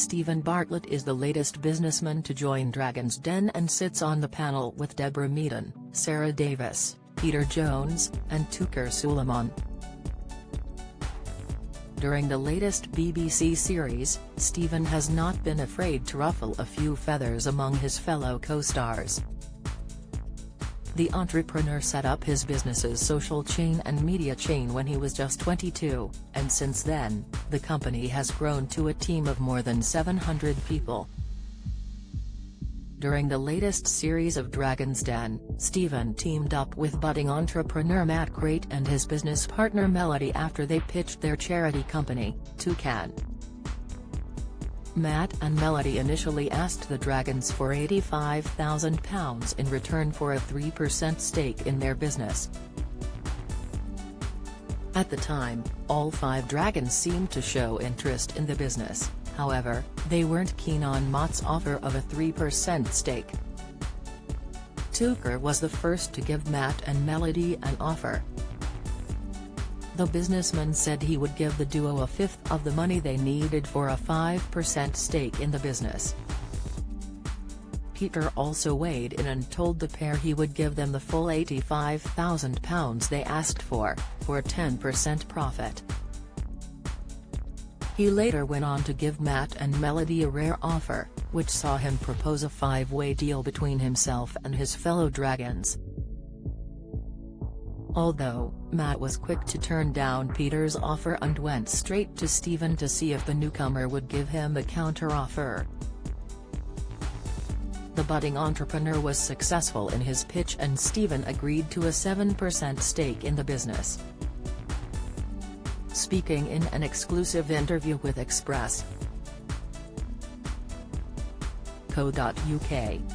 Steven Bartlett is the latest businessman to join Dragon's Den and sits on the panel with Deborah Meaden, Sarah Davis, Peter Jones, and Tucker Suleiman. During the latest BBC series, Steven has not been afraid to ruffle a few feathers among his fellow co-stars. The entrepreneur set up his business's social chain and media chain when he was just 22, and since then, the company has grown to a team of more than 700 people. During the latest series of Dragon's Den, Steven teamed up with budding entrepreneur Matt Crate and his business partner Melody after they pitched their charity company, Toucan. Matt and Melody initially asked the Dragons for £85,000 in return for a 3% stake in their business. At the time, all 5 Dragons seemed to show interest in the business, however, they weren't keen on Matt's offer of a 3% stake. Tucker was the first to give Matt and Melody an offer. The businessman said he would give the duo a fifth of the money they needed for a 5% stake in the business. Peter also weighed in and told the pair he would give them the full £85,000 they asked for 10% profit. He later went on to give Matt and Melody a rare offer, which saw him propose a 5-way deal between himself and his fellow Dragons. Although, Matt was quick to turn down Peter's offer and went straight to Steven to see if the newcomer would give him a counteroffer. The budding entrepreneur was successful in his pitch and Steven agreed to a 7% stake in the business. Speaking in an exclusive interview with Express.co.uk,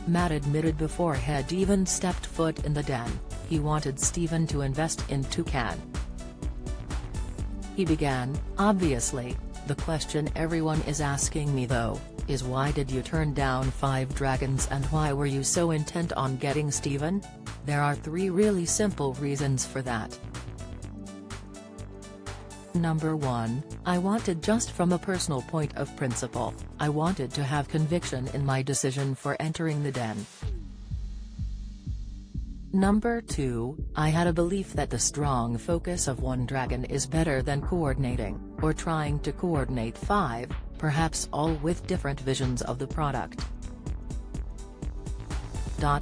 Matt admitted before he'd even stepped foot in the den, he wanted Steven to invest in Toucan. He began, "Obviously, the question everyone is asking me though, is why did you turn down 5 Dragons and why were you so intent on getting Steven? There are 3 really simple reasons for that. Number 1, I wanted, just from a personal point of principle, I wanted to have conviction in my decision for entering the den. Number 2, I had a belief that the strong focus of one dragon is better than coordinating, or trying to coordinate 5, perhaps all with different visions of the product."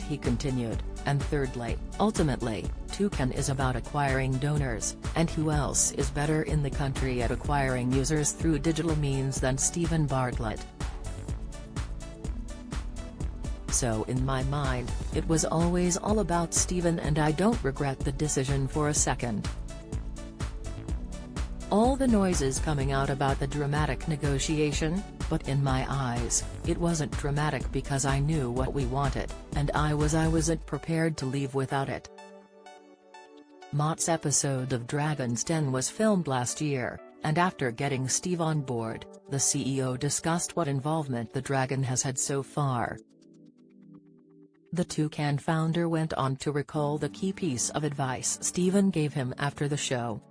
He continued, "And thirdly, ultimately, Toucan is about acquiring donors, and who else is better in the country at acquiring users through digital means than Steven Bartlett? So in my mind, it was always all about Steven and I don't regret the decision for a second. All the noises coming out about the dramatic negotiation, but in my eyes, it wasn't dramatic because I knew what we wanted, and I wasn't prepared to leave without it." Matt's episode of Dragon's Den was filmed last year, and after getting Steve on board, the CEO discussed what involvement the Dragon has had so far. The Toucan founder went on to recall the key piece of advice Steven gave him after the show.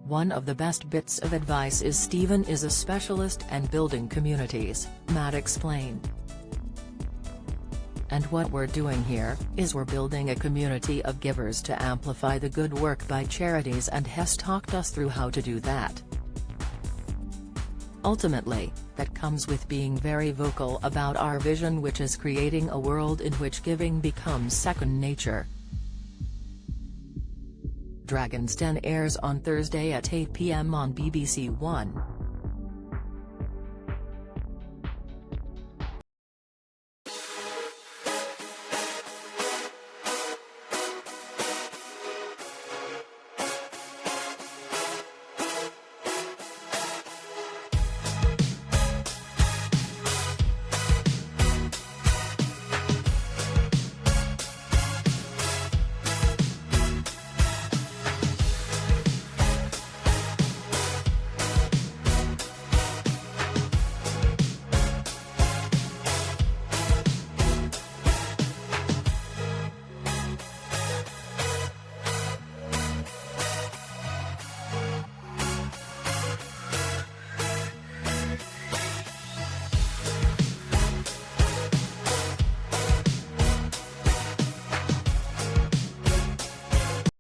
"One of the best bits of advice is Steven is a specialist and building communities," Matt explained. "And what we're doing here, is we're building a community of givers to amplify the good work by charities and Hess talked us through how to do that. Ultimately, that comes with being very vocal about our vision, which is creating a world in which giving becomes second nature." Dragon's Den airs on Thursday at 8 p.m. on BBC One.